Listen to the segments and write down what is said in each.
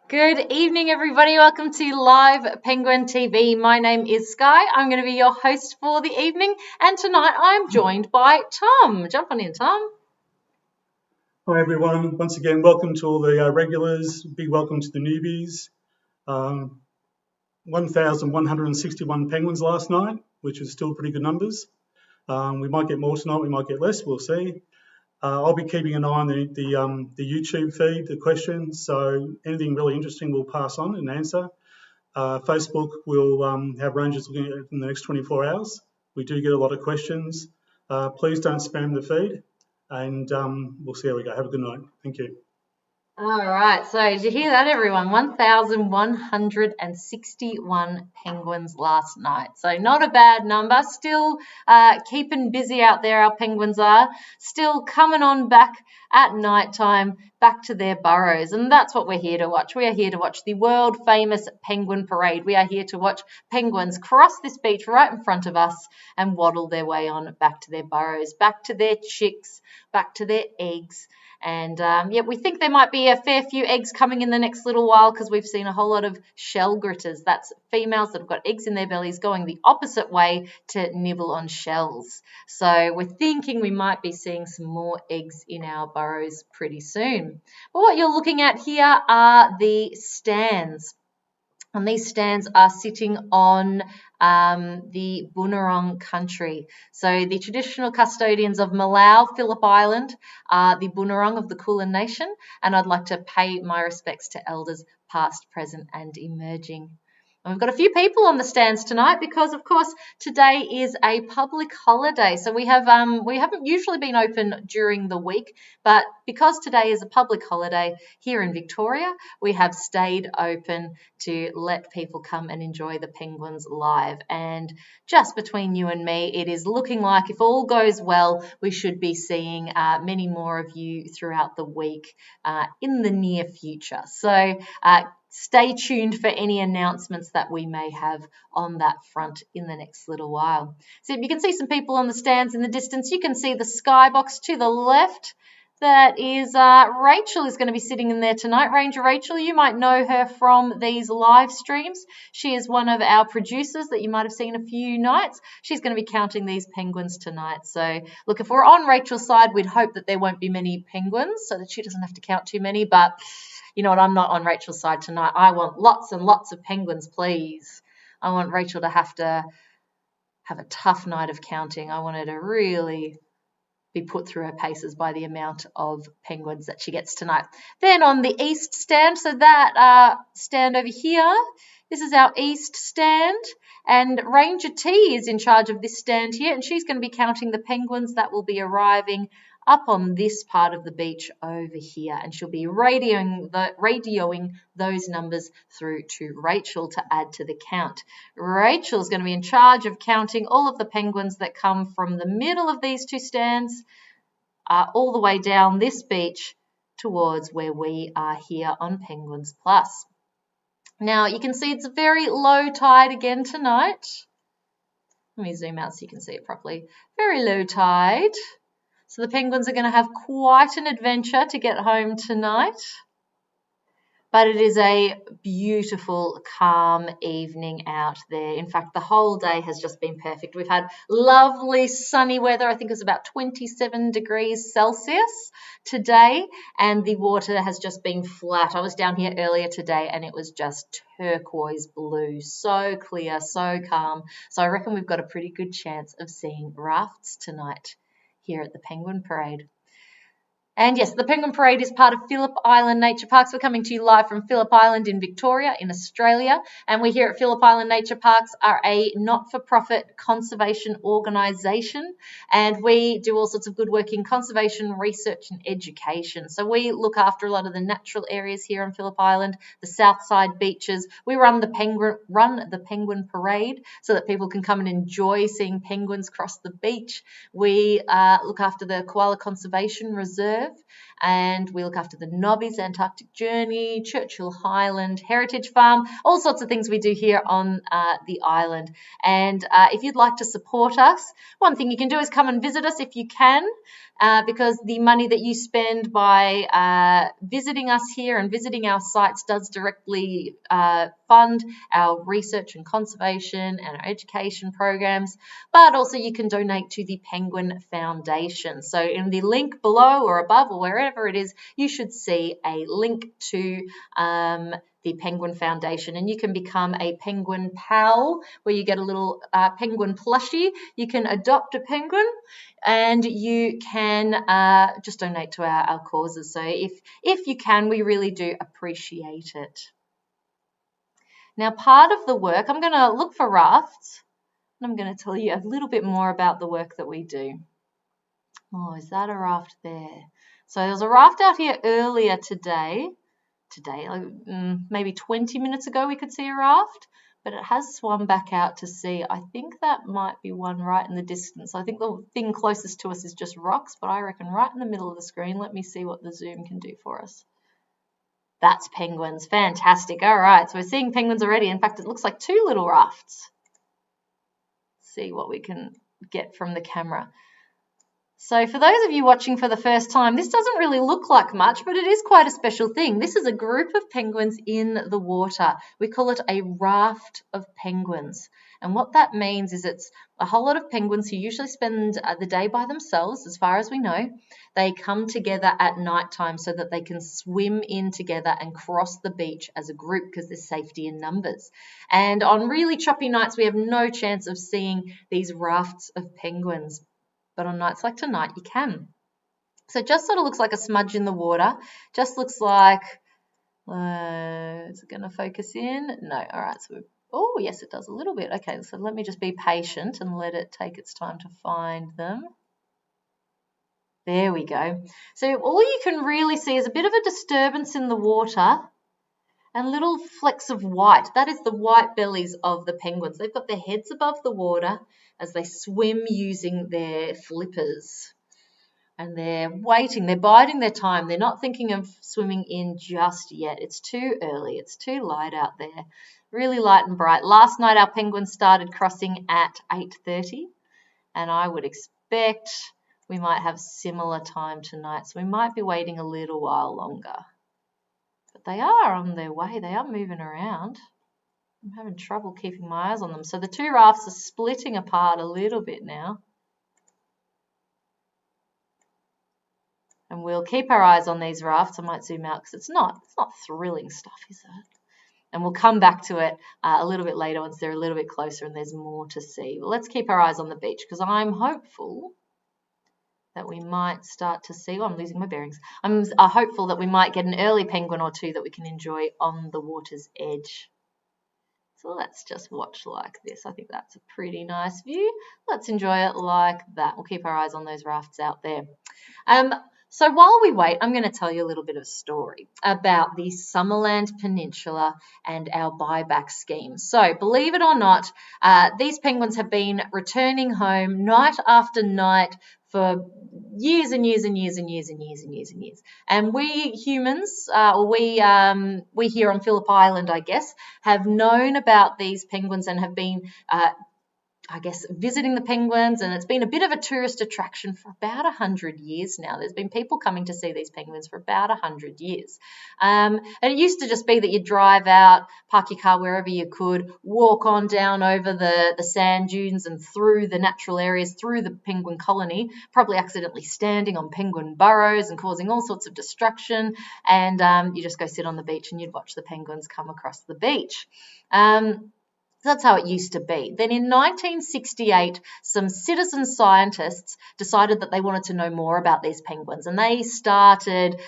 Good evening, everybody. Welcome to Live Penguin TV. My name is Sky. I'm going to be your host for the evening, and tonight I'm joined by Tom. Jump on in, Tom. Hi everyone, once again welcome to all the regulars, big welcome to the newbies. 1,161 penguins last night, which is still pretty good numbers. We might get more tonight, we might get less, we'll see. I'll be keeping an eye on the YouTube feed, the questions, so anything really interesting we'll pass on and answer. Facebook will have rangers looking at it in the next 24 hours. We do get a lot of questions. Please don't spam the feed, and we'll see how we go. Have a good night. Thank you. All right, so did you hear that, everyone? 1,161 penguins last night. So not a bad number. Still keeping busy out there, our penguins are. Still coming on back at night time, back to their burrows. And that's what we're here to watch. We are here to watch the world-famous penguin parade. We are here to watch penguins cross this beach right in front of us and waddle their way on back to their burrows, back to their chicks, back to their eggs. And we think there might be a fair few eggs coming in the next little while because we've seen a whole lot of shell gritters. That's females that have got eggs in their bellies going the opposite way to nibble on shells. So we're thinking we might be seeing some more eggs in our burrows pretty soon. But what you're looking at here are the stands. And these stands are sitting on the Bunurong country. So the traditional custodians of Malau, Phillip Island, are the Bunurong of the Kulin Nation, and I'd like to pay my respects to elders past, present and emerging. And we've got a few people on the stands tonight because, of course, today is a public holiday. So we haven't usually been open during the week, but because today is a public holiday here in Victoria, we have stayed open to let people come and enjoy the penguins live. And just between you and me, it is looking like, if all goes well, we should be seeing many more of you throughout the week in the near future. So stay tuned for any announcements that we may have on that front in the next little while. So you can see some people on the stands in the distance. You can see the skybox to the left. That is Rachel is going to be sitting in there tonight. Ranger Rachel, you might know her from these live streams. She is one of our producers that you might have seen a few nights. She's going to be counting these penguins tonight. So look, if we're on Rachel's side, we'd hope that there won't be many penguins so that she doesn't have to count too many. But you know what, I'm not on Rachel's side tonight. I want lots and lots of penguins, please. I want Rachel to have a tough night of counting. I want her to really be put through her paces by the amount of penguins that she gets tonight. Then on the east stand, so that stand over here, this is our east stand, and Ranger T is in charge of this stand here, and she's going to be counting the penguins that will be arriving up on this part of the beach over here, and she'll be radioing those numbers through to Rachel to add to the count. Rachel's going to be in charge of counting all of the penguins that come from the middle of these two stands all the way down this beach towards where we are here on Penguins Plus. Now you can see it's a very low tide again tonight. Let me zoom out so you can see it properly. Very low tide. So the penguins are going to have quite an adventure to get home tonight. But it is a beautiful, calm evening out there. In fact, the whole day has just been perfect. We've had lovely sunny weather. I think it was about 27 degrees Celsius today, and the water has just been flat. I was down here earlier today, and it was just turquoise blue. So clear, so calm. So I reckon we've got a pretty good chance of seeing rafts tonight here at the Penguin Parade. And yes, the Penguin Parade is part of Phillip Island Nature Parks. We're coming to you live from Phillip Island in Victoria, in Australia. And we here at Phillip Island Nature Parks are a not-for-profit conservation organisation. And we do all sorts of good work in conservation, research and education. So we look after a lot of the natural areas here on Phillip Island, the south side beaches. We run the Penguin Parade so that people can come and enjoy seeing penguins cross the beach. We look after the Koala Conservation Reserve, and we look after the Nobby's Antarctic Journey, Churchill Highland Heritage Farm, all sorts of things we do here on the island. And if you'd like to support us, one thing you can do is come and visit us if you can, because the money that you spend by visiting us here and visiting our sites does directly fund our research and conservation and our education programs, but also you can donate to the Penguin Foundation. So in the link below or above or wherever it is, you should see a link to the Penguin Foundation, and you can become a penguin pal where you get a little penguin plushie. You can adopt a penguin, and you can just donate to our causes. So if you can, we really do appreciate it. Now, part of the work, I'm going to look for rafts, and I'm going to tell you a little bit more about the work that we do. Oh, is that a raft there? So there was a raft out here earlier today, maybe 20 minutes ago we could see a raft, but it has swum back out to sea. I think that might be one right in the distance. I think the thing closest to us is just rocks, but I reckon right in the middle of the screen, let me see what the zoom can do for us. That's penguins. Fantastic. All right, so we're seeing penguins already. In fact, it looks like two little rafts. Let's see what we can get from the camera. So for those of you watching for the first time, this doesn't really look like much, but it is quite a special thing. This is a group of penguins in the water. We call it a raft of penguins. And what that means is it's a whole lot of penguins who usually spend the day by themselves, as far as we know. They come together at night time so that they can swim in together and cross the beach as a group because there's safety in numbers. And on really choppy nights, we have no chance of seeing these rafts of penguins. But on nights like tonight, you can. So it just sort of looks like a smudge in the water. Just looks like, is it going to focus in? No. All right. So, oh, yes, it does a little bit. Okay, so let me just be patient and let it take its time to find them. There we go. So all you can really see is a bit of a disturbance in the water and little flecks of white. That is the white bellies of the penguins. They've got their heads above the water as they swim using their flippers. And they're waiting, they're biding their time. They're not thinking of swimming in just yet. It's too early, it's too light out there. Really light and bright. Last night our penguins started crossing at 8:30, and I would expect we might have similar time tonight. So we might be waiting a little while longer. But they are on their way, they are moving around. I'm having trouble keeping my eyes on them. So the two rafts are splitting apart a little bit now. And we'll keep our eyes on these rafts. I might zoom out because it's not thrilling stuff, is it? And we'll come back to it a little bit later once they're a little bit closer and there's more to see. But let's keep our eyes on the beach because I'm hopeful that we might start to see. Oh, I'm losing my bearings. I'm hopeful that we might get an early penguin or two that we can enjoy on the water's edge. So let's just watch like this. I think that's a pretty nice view. Let's enjoy it like that. We'll keep our eyes on those rafts out there. So while we wait, I'm going to tell you a little bit of a story about the Summerland Peninsula and our buyback scheme. So believe it or not, these penguins have been returning home night after night for years and years and years and years and years and years and years. And we humans, we here on Phillip Island, I guess, have known about these penguins and have been visiting the penguins, and it's been a bit of a tourist attraction for about 100 years now. There's been people coming to see these penguins for about 100 years. And it used to just be that you'd drive out, park your car wherever you could, walk on down over the sand dunes and through the natural areas, through the penguin colony, probably accidentally standing on penguin burrows and causing all sorts of destruction. And you just go sit on the beach and you'd watch the penguins come across the beach. That's how it used to be. Then in 1968, some citizen scientists decided that they wanted to know more about these penguins, and they started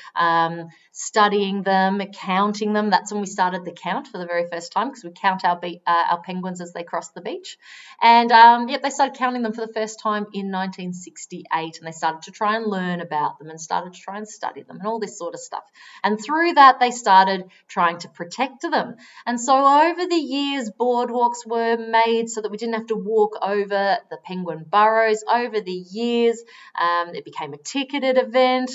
studying them, counting them. That's when we started the count for the very first time, because we count our penguins as they cross the beach. And they started counting them for the first time in 1968, and they started to try and learn about them and started to try and study them and all this sort of stuff. And through that, they started trying to protect them. And so over the years, boardwalks were made so that we didn't have to walk over the penguin burrows. Over the years, it became a ticketed event.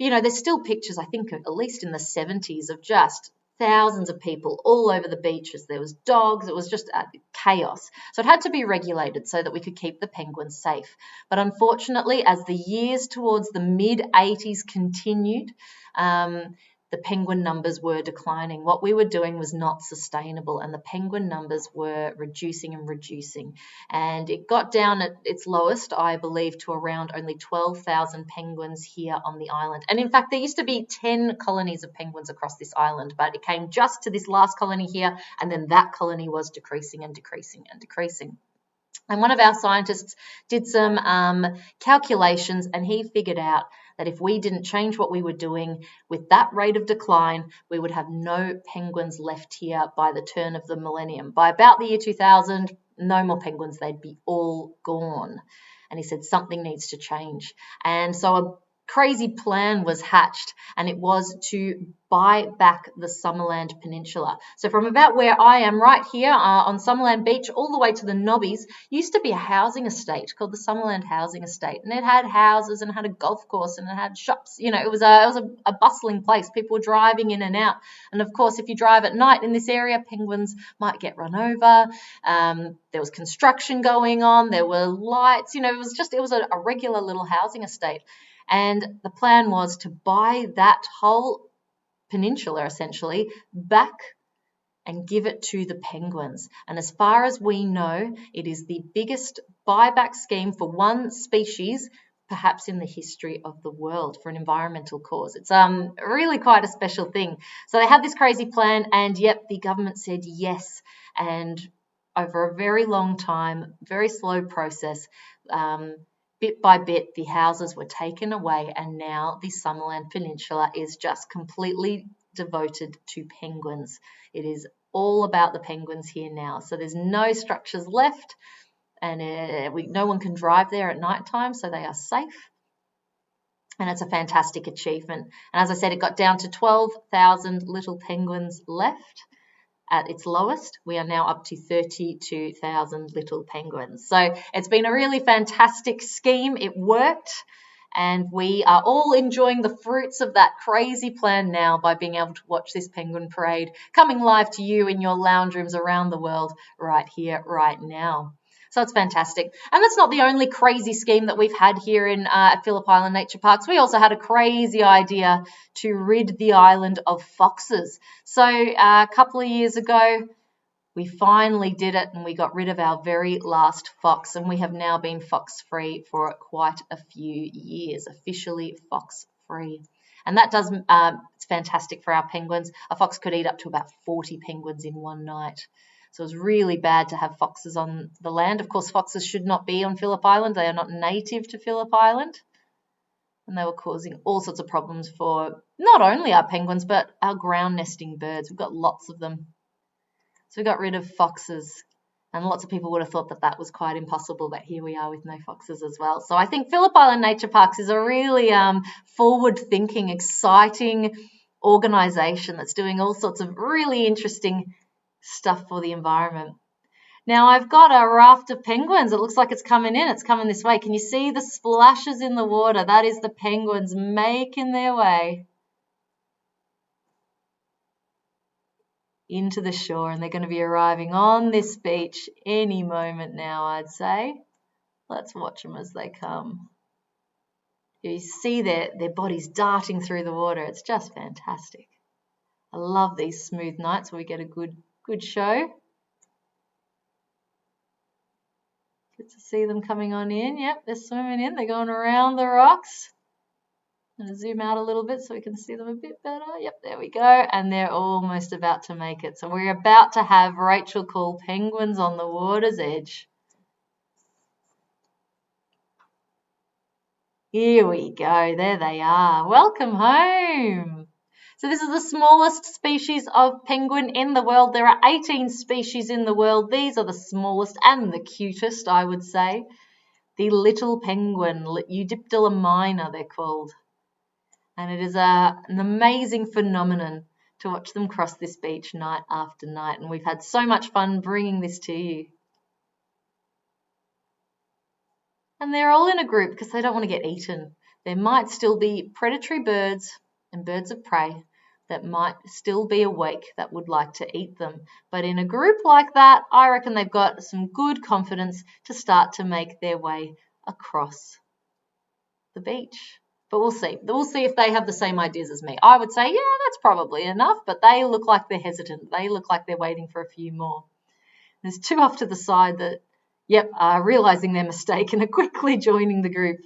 There's still pictures, I think, at least in the 70s, of just thousands of people all over the beaches. There was dogs. It was just chaos. So it had to be regulated so that we could keep the penguins safe. But unfortunately, as the years towards the mid-80s continued, the penguin numbers were declining. What we were doing was not sustainable, and the penguin numbers were reducing and reducing. And it got down at its lowest, I believe, to around only 12,000 penguins here on the island. And in fact, there used to be 10 colonies of penguins across this island, but it came just to this last colony here, and then that colony was decreasing and decreasing and decreasing. And one of our scientists did some calculations, and he figured out that if we didn't change what we were doing with that rate of decline, we would have no penguins left here by the turn of the millennium. By about the year 2000, no more penguins, they'd be all gone. And he said something needs to change. And so a crazy plan was hatched, and it was to buy back the Summerland Peninsula. So from about where I am right here on Summerland Beach all the way to the Nobbies used to be a housing estate called the Summerland Housing Estate, and it had houses and had a golf course and it had shops. It was a bustling place. People were driving in and out, and of course, if you drive at night in this area, penguins might get run over. There was construction going on. There were lights. It was a regular little housing estate. And the plan was to buy that whole peninsula, essentially, back and give it to the penguins. And as far as we know, it is the biggest buyback scheme for one species, perhaps in the history of the world, for an environmental cause. It's really quite a special thing. So they had this crazy plan, and yet the government said yes. And over a very long time, very slow process, bit by bit, the houses were taken away, and now the Summerland Peninsula is just completely devoted to penguins. It is all about the penguins here now. So there's no structures left, and no one can drive there at night time, so they are safe. And it's a fantastic achievement. And as I said, it got down to 12,000 little penguins left. At its lowest, we are now up to 32,000 little penguins. So it's been a really fantastic scheme. It worked, and we are all enjoying the fruits of that crazy plan now by being able to watch this penguin parade coming live to you in your lounge rooms around the world right here, right now. So it's fantastic. And that's not the only crazy scheme that we've had here at Phillip Island Nature Parks. We also had a crazy idea to rid the island of foxes. So a couple of years ago, we finally did it, and we got rid of our very last fox, and we have now been fox-free for quite a few years, officially fox-free. And that it's fantastic for our penguins. A fox could eat up to about 40 penguins in one night. So it was really bad to have foxes on the land. Of course, foxes should not be on Phillip Island. They are not native to Phillip Island. And they were causing all sorts of problems for not only our penguins, but our ground nesting birds. We've got lots of them. So we got rid of foxes. And lots of people would have thought that that was quite impossible, but here we are with no foxes as well. So I think Phillip Island Nature Parks is a really forward-thinking, exciting organisation that's doing all sorts of really interesting stuff for the environment. Now I've got a raft of penguins. It looks like it's coming in. It's coming this way. Can you see the splashes in the water? That is the penguins making their way into the shore, and they're going to be arriving on this beach any moment now, I'd say. Let's watch them as they come. You see their bodies darting through the water. It's just fantastic. I love these smooth nights where we get a good show. Good to see them coming on in. Yep, they're swimming in. They're going around the rocks. I'm going to zoom out a little bit so we can see them a bit better. Yep, there we go. And they're almost about to make it. So we're about to have Rachel call penguins on the water's edge. Here we go. There they are. Welcome home. So this is the smallest species of penguin in the world. There are 18 species in the world. These are the smallest and the cutest, I would say. The little penguin, Eudiptera minor, they're called. And it is an amazing phenomenon to watch them cross this beach night after night. And we've had so much fun bringing this to you. And they're all in a group because they don't want to get eaten. There might still be predatory birds and birds of prey that might still be awake that would like to eat them. But in a group like that, I reckon they've got some good confidence to start to make their way across the beach. But we'll see. We'll see if they have the same ideas as me. I would say, yeah, that's probably enough, but they look like they're hesitant. They look like they're waiting for a few more. There's two off to the side that, are realising their mistake and are quickly joining the group.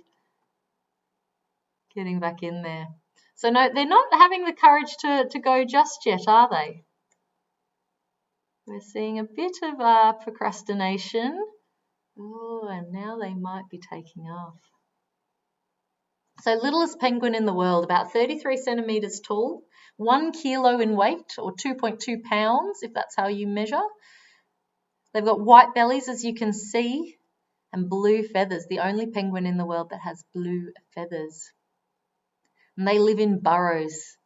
Getting back in there. So no, they're not having the courage to go just yet, are they? We're seeing a bit of procrastination. Oh, and now they might be taking off. So littlest penguin in the world, about 33 centimetres tall, 1 kilo in weight, or 2.2 pounds, if that's how you measure. They've got white bellies, as you can see, and blue feathers, the only penguin in the world that has blue feathers. And they live in burrows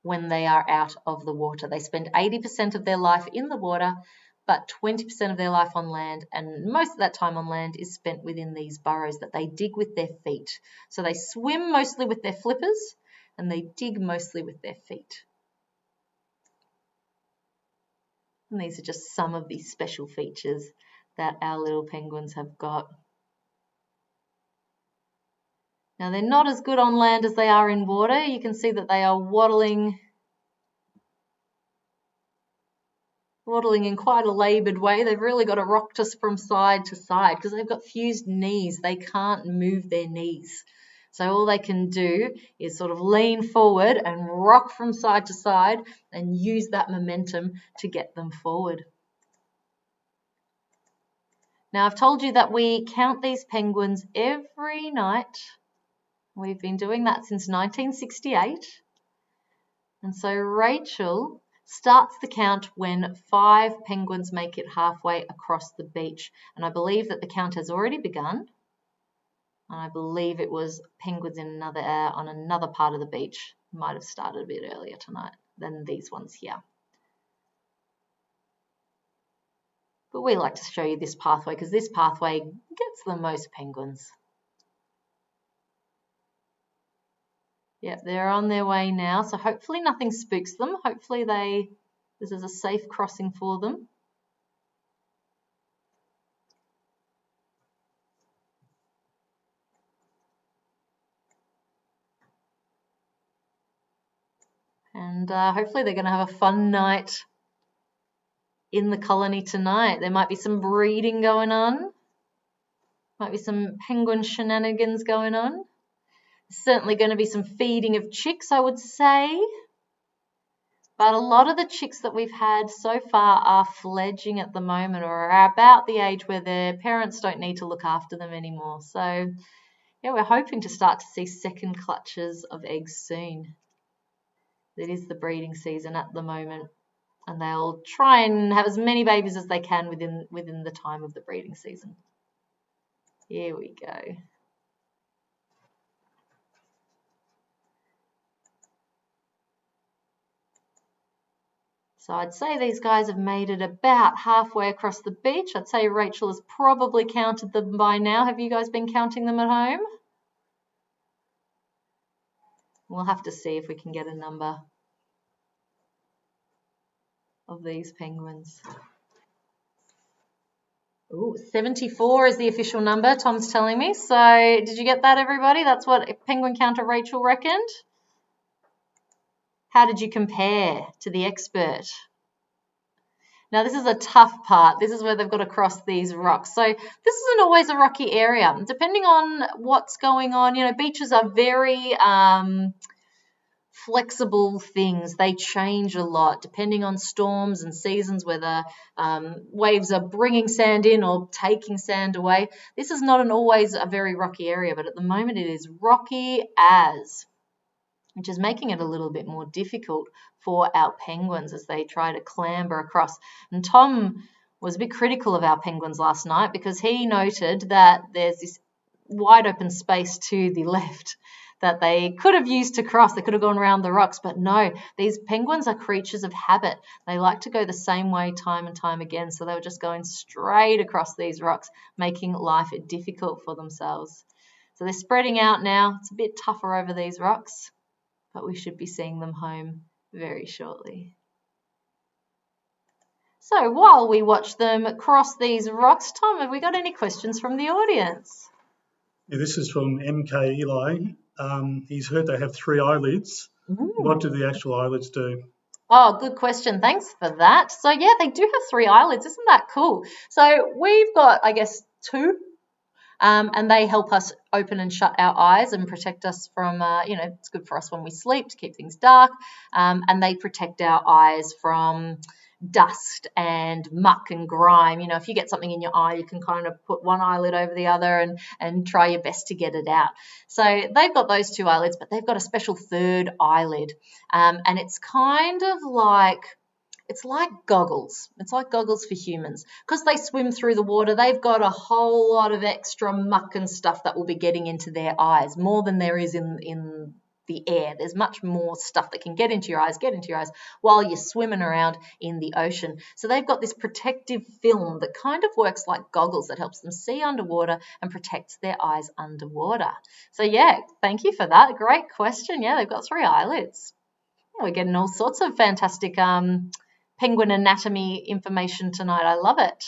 when they are out of the water. They spend 80% of their life in the water, but 20% of their life on land, and most of that time on land is spent within these burrows that they dig with their feet. So they swim mostly with their flippers, and they dig mostly with their feet. And these are just some of these special features that our little penguins have got. Now, they're not as good on land as they are in water. You can see that they are waddling in quite a laboured way. They've really got to rock us from side to side because they've got fused knees. They can't move their knees. So all they can do is sort of lean forward and rock from side to side and use that momentum to get them forward. Now, I've told you that we count these penguins every night. We've been doing that since 1968. And so Rachel starts the count when 5 penguins make it halfway across the beach. And I believe that the count has already begun. And I believe it was penguins in on another part of the beach. Might have started a bit earlier tonight than these ones here. But we like to show you this pathway because this pathway gets the most penguins. Yep, they're on their way now, so hopefully nothing spooks them. Hopefully this is a safe crossing for them. And hopefully they're going to have a fun night in the colony tonight. There might be some breeding going on. Might be some penguin shenanigans going on. Certainly going to be some feeding of chicks, I would say. But a lot of the chicks that we've had so far are fledging at the moment or are about the age where their parents don't need to look after them anymore. So, yeah, we're hoping to start to see second clutches of eggs soon. It is the breeding season at the moment, and they'll try and have as many babies as they can within the time of the breeding season. Here we go. So I'd say these guys have made it about halfway across the beach. I'd say Rachel has probably counted them by now. Have you guys been counting them at home? We'll have to see if we can get a number of these penguins. Ooh, 74 is the official number, Tom's telling me. So did you get that, everybody? That's what penguin counter Rachel reckoned. How did you compare to the expert? Now, this is a tough part. This is where they've got to cross these rocks. So this isn't always a rocky area. Depending on what's going on, beaches are very flexible things. They change a lot depending on storms and seasons, whether waves are bringing sand in or taking sand away. This is not always a very rocky area, but at the moment it is rocky as, which is making it a little bit more difficult for our penguins as they try to clamber across. And Tom was a bit critical of our penguins last night because he noted that there's this wide open space to the left that they could have used to cross. They could have gone around the rocks, but no, these penguins are creatures of habit. They like to go the same way time and time again, so they were just going straight across these rocks, making life difficult for themselves. So they're spreading out now. It's a bit tougher over these rocks, but we should be seeing them home very shortly. So while we watch them cross these rocks, Tom, have we got any questions from the audience? Yeah, this is from MK Eli. He's heard they have 3 eyelids. Ooh. What do the actual eyelids do? Oh, good question. Thanks for that. So yeah, they do have 3 eyelids. Isn't that cool? So we've got, I guess, 2. And they help us open and shut our eyes and protect us from, it's good for us when we sleep to keep things dark. And they protect our eyes from dust and muck and grime. If you get something in your eye, you can kind of put one eyelid over the other and try your best to get it out. So they've got those 2 eyelids, but they've got a special 3rd eyelid. And it's kind of like, it's like goggles. It's like goggles for humans. Because they swim through the water, they've got a whole lot of extra muck and stuff that will be getting into their eyes, more than there is in the air. There's much more stuff that can get into your eyes while you're swimming around in the ocean. So they've got this protective film that kind of works like goggles that helps them see underwater and protects their eyes underwater. So yeah, thank you for that. Great question. Yeah, they've got 3 eyelids. We're getting all sorts of fantastic penguin anatomy information tonight. I love it.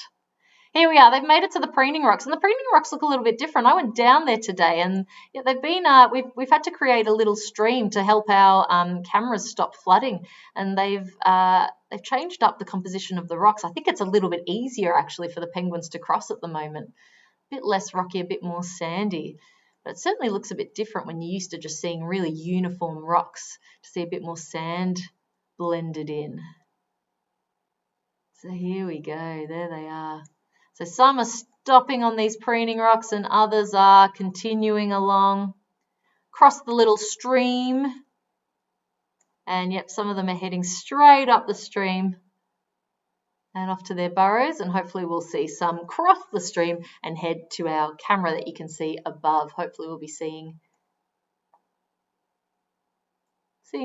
Here we are. They've made it to the Preening rocks, and the Preening rocks look a little bit different. I went down there today, and yeah, they've been. We've had to create a little stream to help our cameras stop flooding, and they've changed up the composition of the rocks. I think it's a little bit easier actually for the penguins to cross at the moment. A bit less rocky, a bit more sandy. But it certainly looks a bit different when you're used to just seeing really uniform rocks, to see a bit more sand blended in. So here we go, there they are. So some are stopping on these Preening rocks and others are continuing along, across the little stream. And yep, some of them are heading straight up the stream and off to their burrows, and hopefully we'll see some cross the stream and head to our camera that you can see above. Hopefully we'll be seeing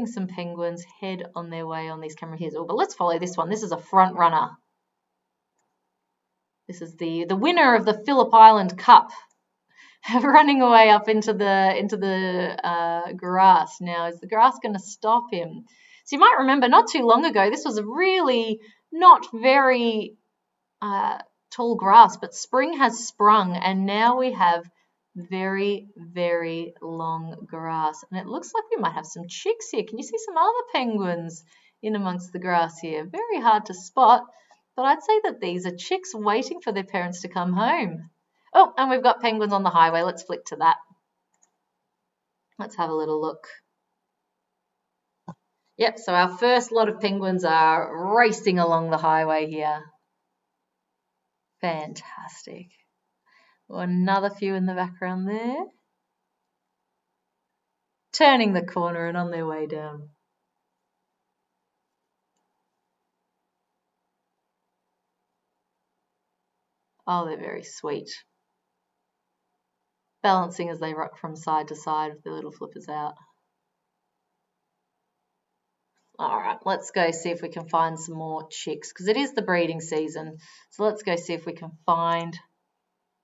some penguins head on their way on these camera here. Oh, but let's follow this one. This is a front runner. This is the winner of the Phillip Island Cup, running away up into the grass. Now, is the grass going to stop him? So you might remember not too long ago, this was a really not very tall grass, but spring has sprung and now we have very, very long grass. And it looks like we might have some chicks here. Can you see some other penguins in amongst the grass here? Very hard to spot, but I'd say that these are chicks waiting for their parents to come home. Oh, and we've got penguins on the highway. Let's flick to that. Let's have a little look. Yep, so our first lot of penguins are racing along the highway here. Fantastic. Another few in the background there. Turning the corner and on their way down. Oh, they're very sweet. Balancing as they rock from side to side with their little flippers out. All right, let's go see if we can find some more chicks because it is the breeding season. So let's go see if we can find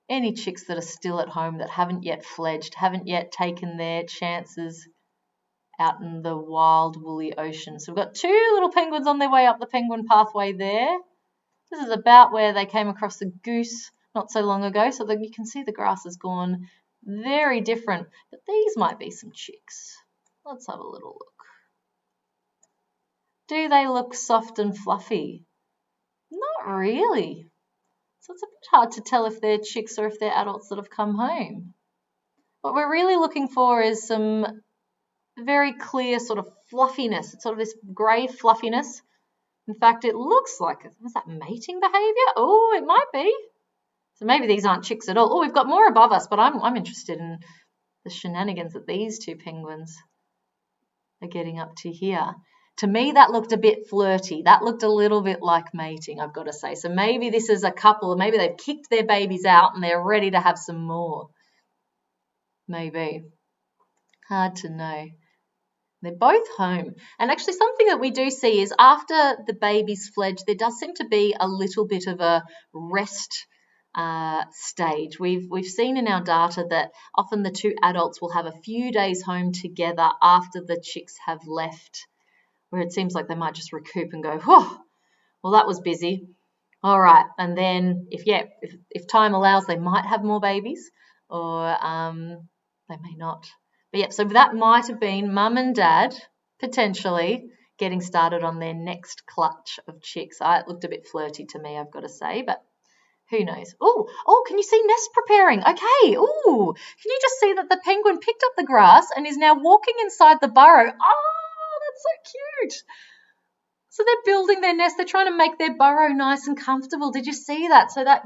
any chicks that are still at home that haven't yet fledged, haven't yet taken their chances out in the wild woolly ocean. So we've got 2 little penguins on their way up the penguin pathway there. This is about where they came across the goose not so long ago, so that you can see the grass has gone very different. But these might be some chicks. Let's have a little look. Do they look soft and fluffy? Not really. So it's a bit hard to tell if they're chicks or if they're adults that have come home. What we're really looking for is some very clear sort of fluffiness. It's sort of this grey fluffiness. In fact, it looks like, is that mating behaviour? Oh, it might be. So maybe these aren't chicks at all. Oh, we've got more above us, but I'm interested in the shenanigans that these two penguins are getting up to here. To me, that looked a bit flirty. That looked a little bit like mating, I've got to say. So maybe this is a couple, maybe they've kicked their babies out and they're ready to have some more. Maybe. Hard to know. They're both home. And actually something that we do see is after the babies fledge, there does seem to be a little bit of a rest stage. We've seen in our data that often the two adults will have a few days home together after the chicks have left, where it seems like they might just recoup and go, whew, well, that was busy. All right. And then if time allows, they might have more babies, or they may not. But yeah, so that might have been mum and dad potentially getting started on their next clutch of chicks. It looked a bit flirty to me, I've got to say, but who knows? Oh, can you see nest preparing? Okay. Oh, can you just see that the penguin picked up the grass and is now walking inside the burrow? Oh, that's so cute. So they're building their nest. They're trying to make their burrow nice and comfortable. Did you see that? So that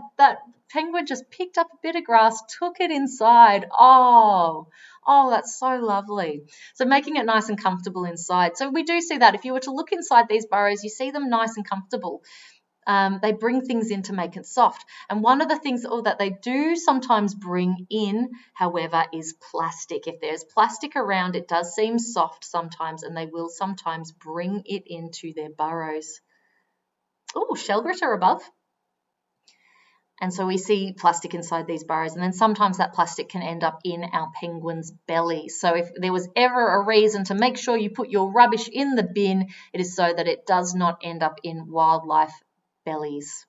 penguin just picked up a bit of grass, took it inside. Oh, that's so lovely. So making it nice and comfortable inside. So we do see that. If you were to look inside these burrows, you see them nice and comfortable. They bring things in to make it soft. And one of the things that they do sometimes bring in, however, is plastic. If there's plastic around, it does seem soft sometimes, and they will sometimes bring it into their burrows. Oh, shell gritter above. And so we see plastic inside these burrows, and then sometimes that plastic can end up in our penguin's belly. So if there was ever a reason to make sure you put your rubbish in the bin, it is so that it does not end up in wildlife bellies.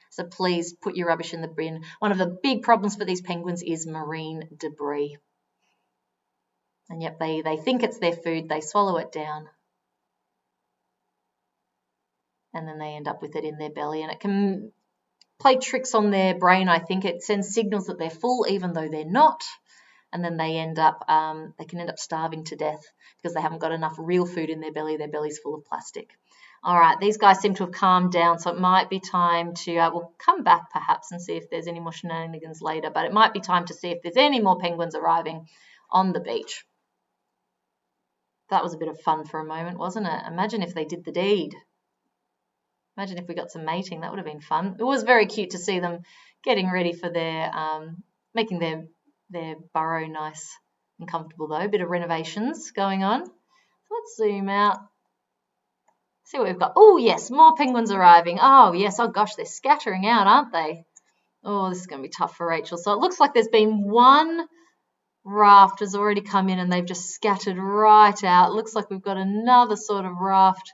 So please put your rubbish in the bin. One of the big problems for these penguins is marine debris. And yet they think it's their food, they swallow it down, and then they end up with it in their belly, and it can play tricks on their brain. I think it sends signals that they're full even though they're not, and then they can end up starving to death because they haven't got enough real food in their belly. Their belly's full of plastic. All right, these guys seem to have calmed down, so it might be time to, we'll come back perhaps and see if there's any more shenanigans later, but it might be time to see if there's any more penguins arriving on the beach. That was a bit of fun for a moment, wasn't it? Imagine if they did the deed. Imagine if we got some mating. That would have been fun. It was very cute to see them getting ready for their, making their burrow nice and comfortable though. A bit of renovations going on. So let's zoom out. See what we've got. Oh, yes, more penguins arriving. Oh, yes. Oh, gosh, they're scattering out, aren't they? Oh, this is going to be tough for Rachel. So it looks like there's been one raft has already come in and they've just scattered right out. It looks like we've got another sort of raft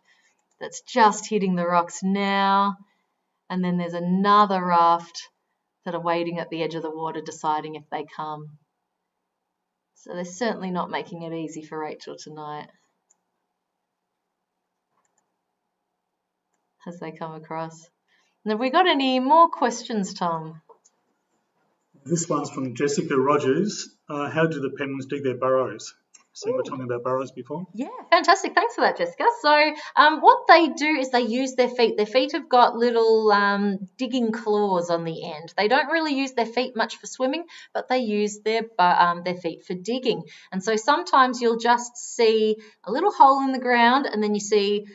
that's just hitting the rocks now. And then there's another raft that are waiting at the edge of the water deciding if they come. So they're certainly not making it easy for Rachel tonight as they come across. And have we got any more questions, Tom? This one's from Jessica Rogers. How do the penguins dig their burrows? So we're talking about burrows before. Yeah, fantastic. Thanks for that, Jessica. So what they do is they use their feet. Their feet have got little digging claws on the end. They don't really use their feet much for swimming, but they use their feet for digging. And so sometimes you'll just see a little hole in the ground, and then you see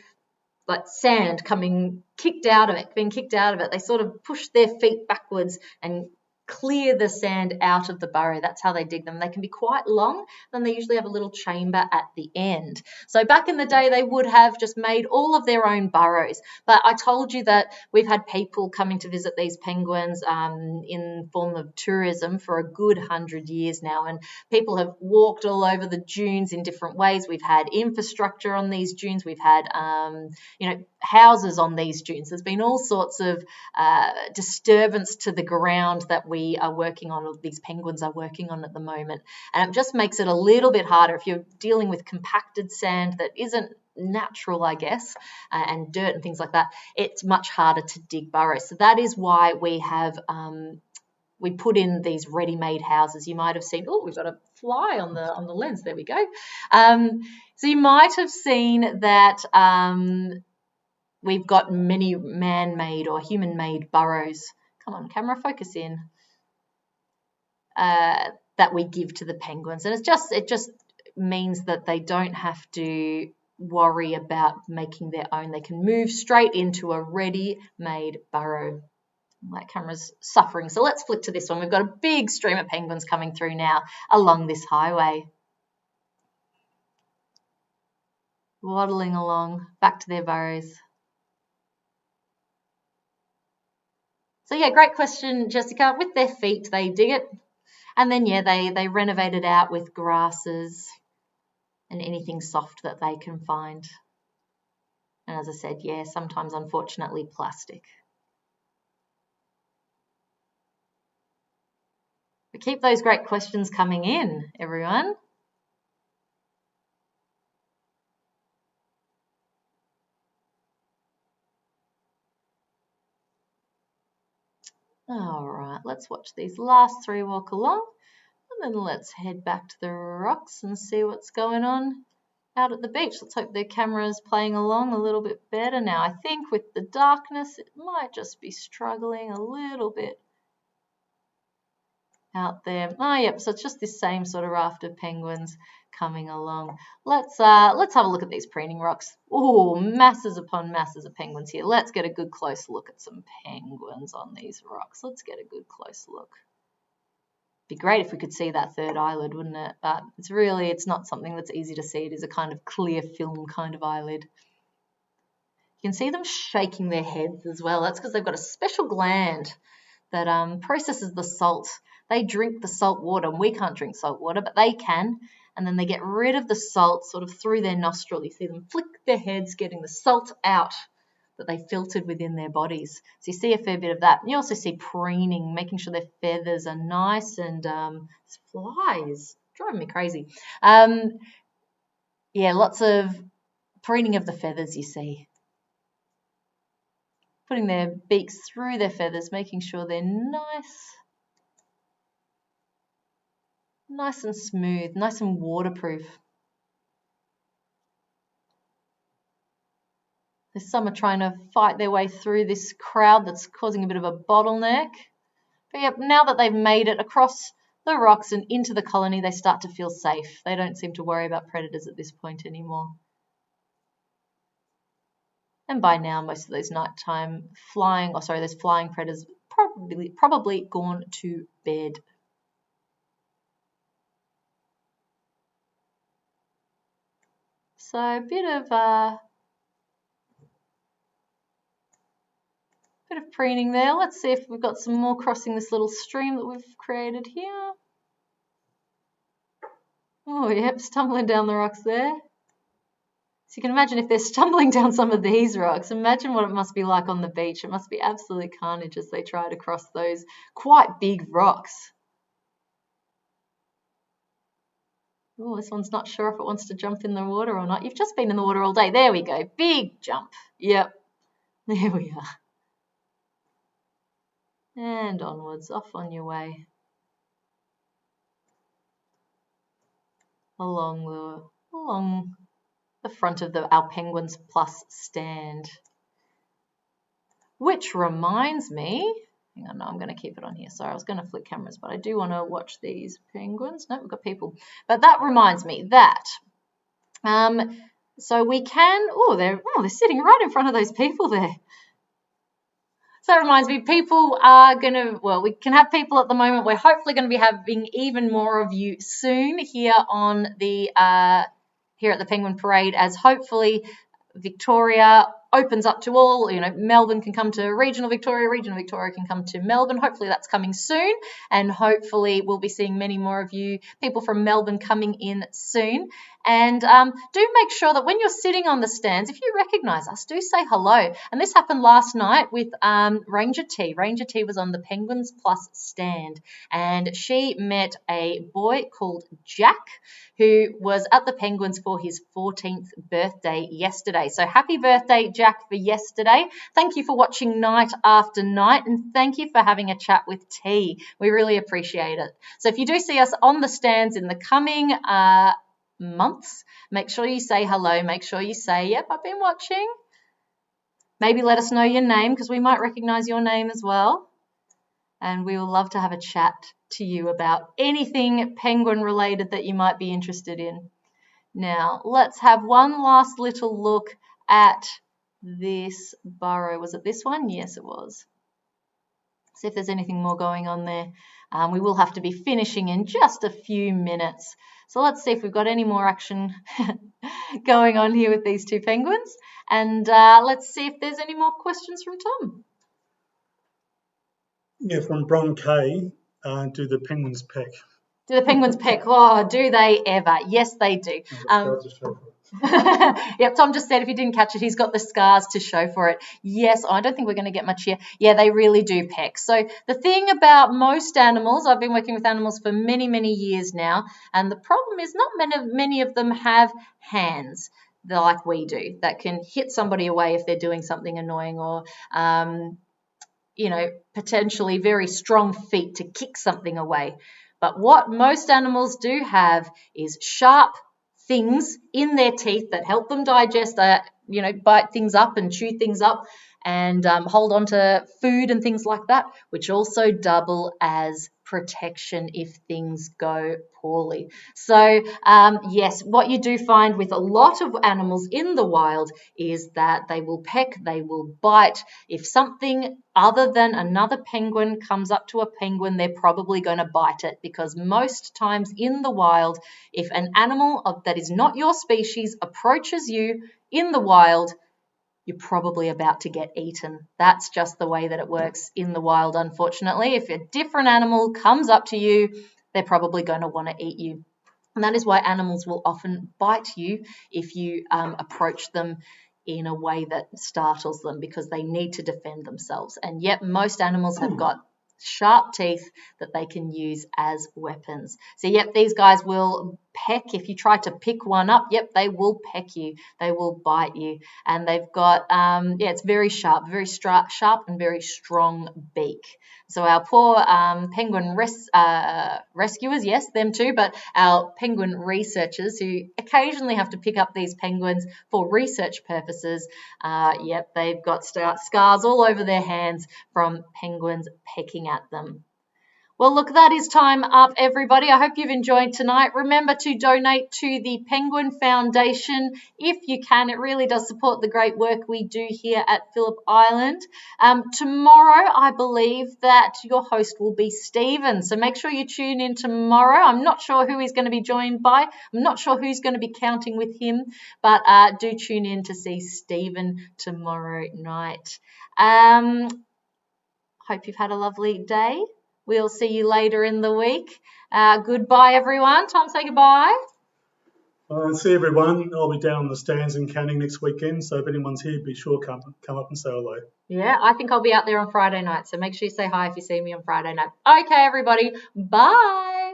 like sand being kicked out of it. They sort of push their feet backwards and clear the sand out of the burrow. That's how they dig them. They can be quite long, and they usually have a little chamber at the end. So back in the day, they would have just made all of their own burrows. But I told you that we've had people coming to visit these penguins in form of tourism for a good 100 years now, and people have walked all over the dunes in different ways. We've had infrastructure on these dunes. We've had houses on these dunes. There's been all sorts of disturbance to the ground that we are working on, or these penguins are working on at the moment. And it just makes it a little bit harder if you're dealing with compacted sand that isn't natural, I guess, and dirt and things like that. It's much harder to dig burrows. So that is why we have we put in these ready-made houses. You might have seen, oh, we've got a fly on the lens. There we go. So you might have seen that we've got many man-made or human-made burrows. Come on, camera, focus in. That we give to the penguins, and it just means that they don't have to worry about making their own. They can move straight into a ready-made burrow. That camera's suffering, so let's flick to this one. We've got a big stream of penguins coming through now along this highway, waddling along back to their burrows. So yeah, great question, Jessica. With their feet, they dig it. And then, yeah, they renovate it out with grasses and anything soft that they can find. And as I said, yeah, sometimes, unfortunately, plastic. But keep those great questions coming in, everyone. All right, let's watch these last three walk along, and then let's head back to the rocks and see what's going on out at the beach. Let's hope the camera's playing along a little bit better now. I think with the darkness, it might just be struggling a little bit out there. Oh, yep, so it's just this same sort of raft of penguins coming along. Let's have a look at these preening rocks. Oh, masses upon masses of penguins here. Let's get a good close look at some penguins on these rocks. Let's get a good close look. Be great if we could see that third eyelid, wouldn't it? But it's not something that's easy to see. It is a kind of clear film kind of eyelid. You can see them shaking their heads as well. That's because they've got a special gland that processes the salt. They drink the salt water, and we can't drink salt water, but they can. And then they get rid of the salt sort of through their nostril. You see them flick their heads, getting the salt out that they filtered within their bodies. So you see a fair bit of that. And you also see preening, making sure their feathers are nice and flies, driving me crazy. Yeah, lots of preening of the feathers you see. Putting their beaks through their feathers, making sure they're nice and smooth, nice and waterproof. Some are trying to fight their way through this crowd that's causing a bit of a bottleneck. But yep, now that they've made it across the rocks and into the colony, they start to feel safe. They don't seem to worry about predators at this point anymore. And by now, most of those nighttime those flying predators probably gone to bed. So a bit of preening there. Let's see if we've got some more crossing this little stream that we've created here. Oh, yep, stumbling down the rocks there. So you can imagine if they're stumbling down some of these rocks, imagine what it must be like on the beach. It must be absolute carnage as they try to cross those quite big rocks. Oh, this one's not sure if it wants to jump in the water or not. You've just been in the water all day. There we go. Big jump. Yep. There we are. And onwards, off on your way. Along the front of our Penguins Plus stand. Which reminds me, hang on, no, I'm going to keep it on here. Sorry, I was going to flick cameras, but I do want to watch these penguins. No, we've got people. But that reminds me that, so we can, they're sitting right in front of those people there. So that reminds me, people are going to, we can have people at the moment. We're hopefully going to be having even more of you soon here on the, here at the Penguin Parade, as hopefully Victoria opens up to all. Melbourne can come to regional Victoria can come to Melbourne. Hopefully that's coming soon, and hopefully we'll be seeing many more of you people from Melbourne coming in soon. And do make sure that when you're sitting on the stands, if you recognise us, do say hello. And this happened last night with Ranger T. Ranger T was on the Penguins Plus stand, and she met a boy called Jack, who was at the Penguins for his 14th birthday yesterday. So happy birthday, Jack. Jack for yesterday. Thank you for watching night after night, and thank you for having a chat with T. We really appreciate it. So if you do see us on the stands in the coming months, make sure you say hello. Make sure you say, yep, I've been watching. Maybe let us know your name, because we might recognize your name as well. And we will love to have a chat to you about anything penguin related that you might be interested in. Now, let's have one last little look at this burrow. Was it this one? Yes, it was. See if there's anything more going on there. We will have to be finishing in just a few minutes. So let's see if we've got any more action going on here with these two penguins. And let's see if there's any more questions from Tom. Yeah, from Bron K, do the penguins peck? Do the penguins peck? Oh, do they ever? Yes, they do. Yep, Tom just said if you didn't catch it, he's got the scars to show for it. Yes, I don't think we're going to get much here. Yeah, they really do peck. So the thing about most animals, I've been working with animals for many, many years now, and the problem is not many of them have hands like we do that can hit somebody away if they're doing something annoying, or potentially very strong feet to kick something away. But what most animals do have is sharp things in their teeth that help them digest, bite things up and chew things up and hold on to food and things like that, which also double as protection if things go poorly. So yes, what you do find with a lot of animals in the wild is that they will peck, they will bite. If something other than another penguin comes up to a penguin, they're probably going to bite it, because most times in the wild, if an animal that is not your species approaches you in the wild, you're probably about to get eaten. That's just the way that it works in the wild, unfortunately. If a different animal comes up to you, they're probably going to want to eat you. And that is why animals will often bite you if you approach them in a way that startles them, because they need to defend themselves. And yet most animals have got sharp teeth that they can use as weapons. So yep, these guys will peck. If you try to pick one up, yep, they will peck you, they will bite you, and they've got it's very sharp and very strong beak. So our poor penguin rescuers, yes, them too, but our penguin researchers who occasionally have to pick up these penguins for research purposes, yep, they've got scars all over their hands from penguins pecking at them. Well, look, that is time up, everybody. I hope you've enjoyed tonight. Remember to donate to the Penguin Foundation if you can. It really does support the great work we do here at Phillip Island. Tomorrow, I believe that your host will be Stephen, so make sure you tune in tomorrow. I'm not sure who he's going to be joined by. I'm not sure who's going to be counting with him, but do tune in to see Stephen tomorrow night. Hope you've had a lovely day. We'll see you later in the week. Goodbye, everyone. Tom, say goodbye. See everyone. I'll be down on the stands in Canning next weekend, so if anyone's here, be sure come up and say hello. Yeah, I think I'll be out there on Friday night, so make sure you say hi if you see me on Friday night. Okay, everybody. Bye.